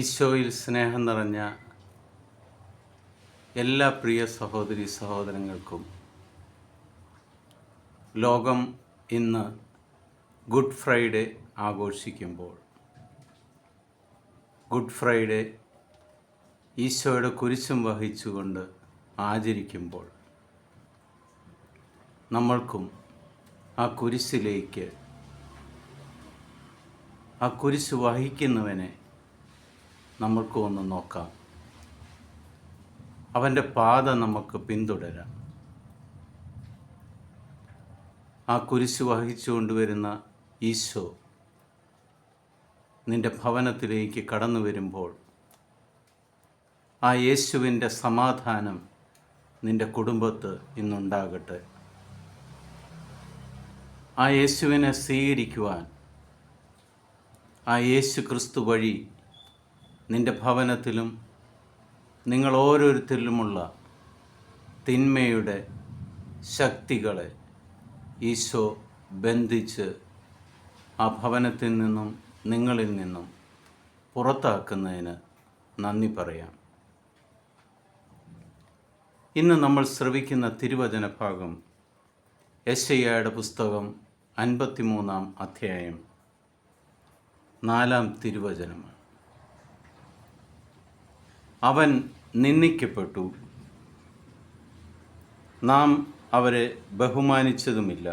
ഈശോയിൽ സ്നേഹം നിറഞ്ഞ എല്ലാ പ്രിയ സഹോദരി സഹോദരങ്ങൾക്കും ലോകം ഇന്ന് ഗുഡ് ഫ്രൈഡേ ആഘോഷിക്കുമ്പോൾ ഗുഡ് ഫ്രൈഡേ ഈശോയുടെ കുരിശും വഹിച്ചുകൊണ്ട് ആചരിക്കുമ്പോൾ നമ്മൾക്കും ആ കുരിശിലേക്ക് ആ കുരിശ് വഹിക്കുന്നവനെ നമ്മൾക്ക് ഒന്ന് നോക്കാം. അവൻ്റെ പാത നമുക്ക് പിന്തുടരാം. ആ കുരിശ് വഹിച്ചു കൊണ്ടുവരുന്ന ഈശോ നിൻ്റെ ഭവനത്തിലേക്ക് കടന്നു വരുമ്പോൾ ആ യേശുവിൻ്റെ സമാധാനം നിൻ്റെ കുടുംബത്ത് ഇന്നുണ്ടാകട്ടെ. ആ യേശുവിനെ സ്വീകരിക്കുവാൻ ആ യേശു ക്രിസ്തു വഴി നിൻ്റെ ഭവനത്തിലും നിങ്ങൾ ഓരോരുത്തരിലുമുള്ള തിന്മയുടെ ശക്തികളെ ഈശോ ബന്ധിച്ച് ആ ഭവനത്തിൽ നിന്നും നിങ്ങളിൽ നിന്നും പുറത്താക്കുന്നതിന് നന്ദി പറയാം. ഇന്ന് നമ്മൾ ശ്രവിക്കുന്ന തിരുവചന ഭാഗം യെശയ്യായുടെ പുസ്തകം 53-ാം അധ്യായം 4-ാം തിരുവചനമാണ്. അവൻ നിന്ദിക്കപ്പെട്ടു, നാം അവരെ ബഹുമാനിച്ചതുമില്ല.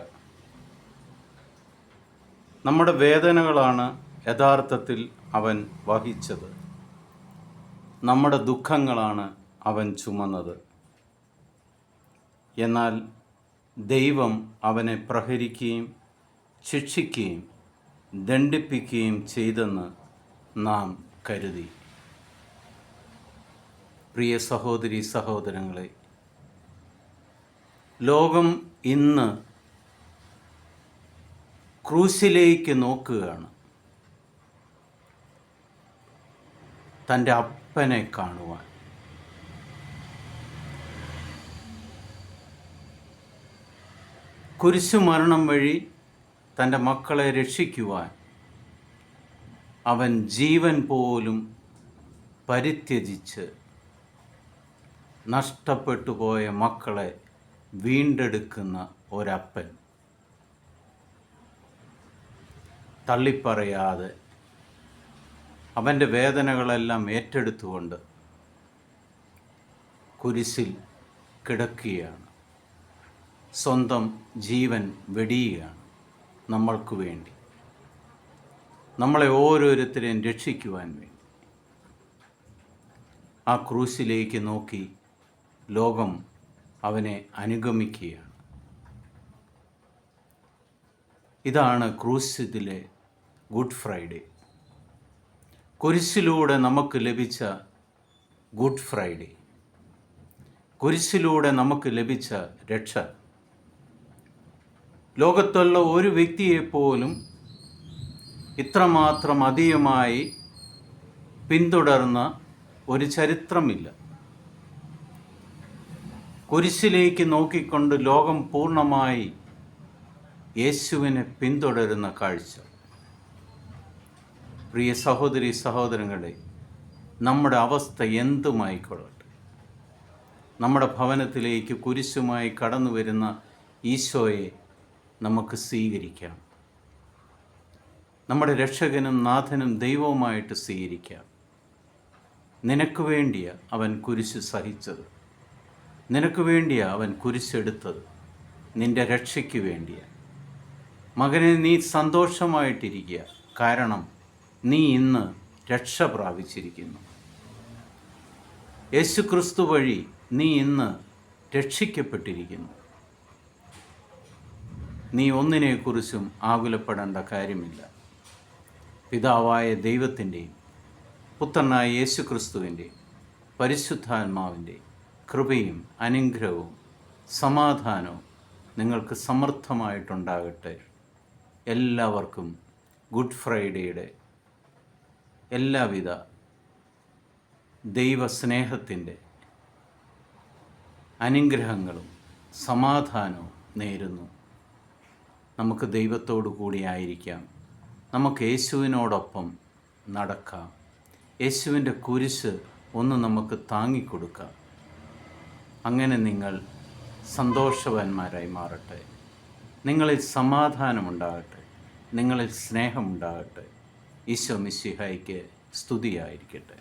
നമ്മുടെ വേദനകളാണ് യഥാർത്ഥത്തിൽ അവൻ വഹിച്ചത്, നമ്മുടെ ദുഃഖങ്ങളാണ് അവൻ ചുമന്നത്. എന്നാൽ ദൈവം അവനെ പ്രഹരിക്കുകയും ശിക്ഷിക്കുകയും ദണ്ഡിപ്പിക്കുകയും ചെയ്തെന്ന് നാം കരുതി. പ്രിയ സഹോദരി സഹോദരങ്ങളെ, ലോകം ഇന്ന് ക്രൂശിലേക്ക് നോക്കുകയാണ്. തൻ്റെ അപ്പനെ കാണുവാൻ. കുരിശുമരണം വഴി തൻ്റെ മക്കളെ രക്ഷിക്കുവാൻ അവൻ ജീവൻ പോലും പരിത്യജിച്ച് നഷ്ടപ്പെട്ടു പോയ മക്കളെ വീണ്ടെടുക്കുന്ന ഒരപ്പൻ. തള്ളിപ്പറയാതെ അവൻ്റെ വേദനകളെല്ലാം ഏറ്റെടുത്തുകൊണ്ട് കുരിശിൽ കിടക്കുകയാണ്. സ്വന്തം ജീവൻ വെടിയുകയാണ് നമ്മൾക്ക് വേണ്ടി, നമ്മളെ ഓരോരുത്തരെയും രക്ഷിക്കുവാൻ വേണ്ടി. ആ ക്രൂശിലേക്ക് നോക്കി ലോകം അവനെ അനുഗമിക്കുകയാണ്. ഇതാണ് ക്രൂശിലെ ഗുഡ് ഫ്രൈഡേ. കുരിശിലൂടെ നമുക്ക് ലഭിച്ച ഗുഡ് ഫ്രൈഡേ, കുരിശിലൂടെ നമുക്ക് ലഭിച്ച രക്ഷ. ലോകത്തുള്ള ഒരു വ്യക്തിയെപ്പോലും ഇത്രമാത്രം അധികമായി പിന്തുടർന്ന ഒരു ചരിത്രമില്ല. കുരിശിലേക്ക് നോക്കിക്കൊണ്ട് ലോകം പൂർണ്ണമായി യേശുവിനെ പിന്തുടരുന്ന കാഴ്ച. പ്രിയ സഹോദരി സഹോദരങ്ങളെ, നമ്മുടെ അവസ്ഥ എന്തുമായിക്കൊള്ളട്ടെ, നമ്മുടെ ഭവനത്തിലേക്ക് കുരിശുമായി കടന്നു വരുന്ന ഈശോയെ നമുക്ക് സ്വീകരിക്കാം. നമ്മുടെ രക്ഷകനും നാഥനും ദൈവവുമായിട്ട് സ്വീകരിക്കാം. നിനക്ക് വേണ്ടിയാ അവൻ കുരിശ് സഹിച്ചത്, നിനക്ക് വേണ്ടിയാ അവൻ കുരിശെടുത്തത്, നിൻ്റെ രക്ഷയ്ക്ക് വേണ്ടിയാ. മകനെ, നീ സന്തോഷമായിട്ടിരിക്കുക, കാരണം നീ ഇന്ന് രക്ഷ പ്രാപിച്ചിരിക്കുന്നു. യേശു ക്രിസ്തു വഴി നീ ഇന്ന് രക്ഷിക്കപ്പെട്ടിരിക്കുന്നു. നീ ഒന്നിനെക്കുറിച്ചും ആകുലപ്പെടേണ്ട കാര്യമില്ല. പിതാവായ ദൈവത്തിൻ്റെയും പുത്രനായ യേശു ക്രിസ്തുവിൻ്റെയും പരിശുദ്ധാത്മാവിൻ്റെയും കൃപയും അനുഗ്രഹവും സമാധാനവും നിങ്ങൾക്ക് സമൃദ്ധമായിട്ടുണ്ടാകട്ടെ. എല്ലാവർക്കും ഗുഡ് ഫ്രൈഡേയുടെ എല്ലാവിധ ദൈവസ്നേഹത്തിൻ്റെ അനുഗ്രഹങ്ങളും സമാധാനവും നേരുന്നു. നമുക്ക് ദൈവത്തോടു കൂടിയായിരിക്കാം, നമുക്ക് യേശുവിനോടൊപ്പം നടക്കാം. യേശുവിൻ്റെ കുരിശ് ഒന്ന് നമുക്ക് താങ്ങിക്കൊടുക്കാം. അങ്ങനെ നിങ്ങൾ സന്തോഷവാന്മാരായി മാറട്ടെ. നിങ്ങളിൽ സമാധാനമുണ്ടാകട്ടെ, നിങ്ങളിൽ സ്നേഹമുണ്ടാകട്ടെ. ഈശോ മിശിഹായ്ക്ക് സ്തുതിയായിരിക്കട്ടെ.